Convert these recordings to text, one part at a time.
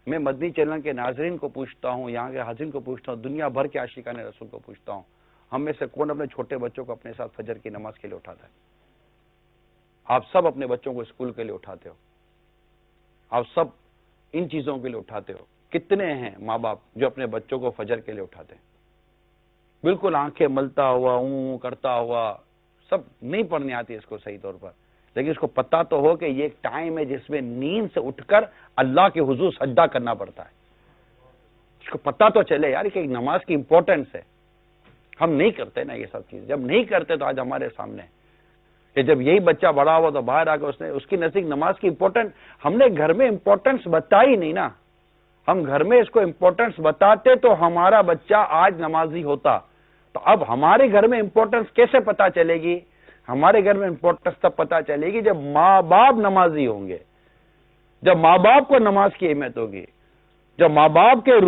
میں مدنی چینل کے ناظرین کو پوچھتا ہوں، یہاں کے حاضرین کو پوچھتا ہوں، دنیا بھر کے عاشقان رسول کو پوچھتا ہوں، ہم میں سے کون اپنے چھوٹے بچوں کو اپنے ساتھ فجر کی نماز کے لیے اٹھاتا ہے؟ آپ سب اپنے بچوں کو اسکول کے لیے اٹھاتے ہو، آپ سب ان چیزوں کے لیے اٹھاتے ہو. کتنے ہیں ماں باپ جو اپنے بچوں کو فجر کے لیے اٹھاتے ہیں؟ بالکل آنکھیں ملتا ہوا، اون کرتا ہوا، سب نہیں پڑھنی آتی اس کو صحیح طور پر، لیکن اس کو پتا تو ہو کہ یہ ایک ٹائم ہے جس میں نیند سے اٹھ کر اللہ کے حضور سجدہ کرنا پڑتا ہے. اس کو پتا تو چلے یار کہ نماز کی امپورٹنس ہے. ہم نہیں کرتے نا یہ سب چیز. جب نہیں کرتے تو آج ہمارے سامنے کہ جب یہی بچہ بڑا ہوا تو باہر آ کے اس کی نزدیک نماز کی امپورٹنس ہم نے گھر میں امپورٹنس بتائی نہیں نا. ہم گھر میں اس کو امپورٹنس بتاتے تو ہمارا بچہ آج نمازی ہوتا. تو اب ہمارے گھر میں امپورٹنس کیسے پتا چلے گی؟ ہمارے گھر میں امپورٹنس تب پتا چلے گی جب ماں باپ نمازی ہوں گے، جب ماں باپ کو نماز کی اہمیت ہوگی، جب ماں باپ کے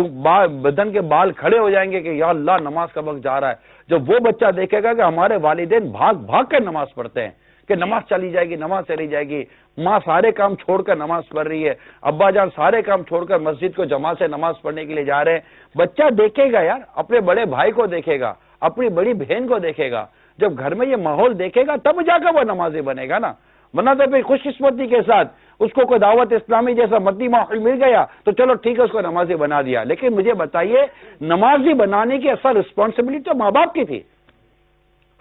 بدن کے بال کھڑے ہو جائیں گے کہ یا اللہ نماز کا وقت جا رہا ہے. جب وہ بچہ دیکھے گا کہ ہمارے والدین بھاگ بھاگ کر نماز پڑھتے ہیں، کہ نماز چلی جائے گی، نماز چلی جائے گی، ماں سارے کام چھوڑ کر نماز پڑھ رہی ہے، ابا جان سارے کام چھوڑ کر مسجد کو جماعت سے نماز پڑھنے کے لیے جا رہے ہیں، بچہ دیکھے گا یار، اپنے بڑے بھائی کو دیکھے گا، اپنی بڑی بہن کو دیکھے گا. جب گھر میں یہ ماحول دیکھے گا تب جا کر وہ نمازی بنے گا نا. ورنہ تو پھر خوش قسمتی کے ساتھ اس کو کوئی دعوت اسلامی جیسا مدنی ماحول مل گیا تو چلو ٹھیک ہے اس کو نمازی بنا دیا. لیکن مجھے بتائیے نمازی بنانے کی اصل رسپانسبلٹی تو ماں باپ کی تھی.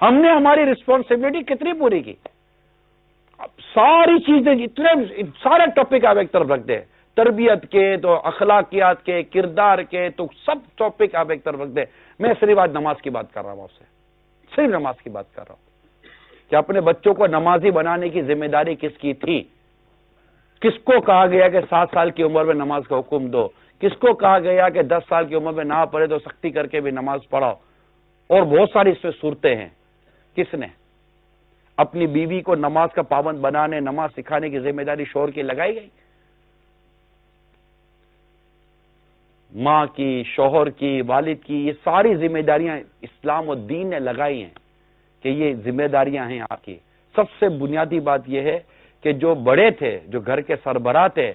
ہم نے ہماری رسپانسبلٹی کتنی پوری کی؟ ساری چیزیں اتنے سارے ٹاپک آپ ایک طرف رکھ دیں، تربیت کے تو اخلاقیات کے، کردار کے تو سب ٹاپک آپ ایک طرف رکھ دیں. میں صرف آج نماز کی بات کر رہا ہوں آپ سے، صرف نماز کی بات کر رہا ہوں کہ اپنے بچوں کو نمازی بنانے کی ذمہ داری کس کی تھی؟ کس کو کہا گیا کہ 7 سال کی عمر میں نماز کا حکم دو؟ کس کو کہا گیا کہ 10 سال کی عمر میں نہ پڑھے تو سختی کر کے بھی نماز پڑھاؤ؟ اور بہت ساری اس میں صورتیں ہیں. کس نے اپنی بیوی کو نماز کا پابند بنانے، نماز سکھانے کی ذمہ داری شوہر کی لگائی گئی؟ ماں کی، شوہر کی، والد کی، یہ ساری ذمہ داریاں اسلام و دین نے لگائی ہیں کہ یہ ذمہ داریاں ہیں آپ کی. سب سے بنیادی بات یہ ہے کہ جو بڑے تھے، جو گھر کے سربراہ تھے،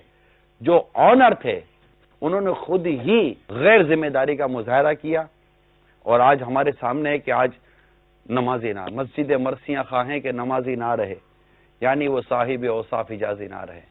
جو آنر تھے، انہوں نے خود ہی غیر ذمہ داری کا مظاہرہ کیا. اور آج ہمارے سامنے ہے کہ آج نمازی نہ، مسجد مرثیاں خواہیں کہ نمازی نہ رہے، یعنی وہ صاحب اوصاف حجازی نہ رہے.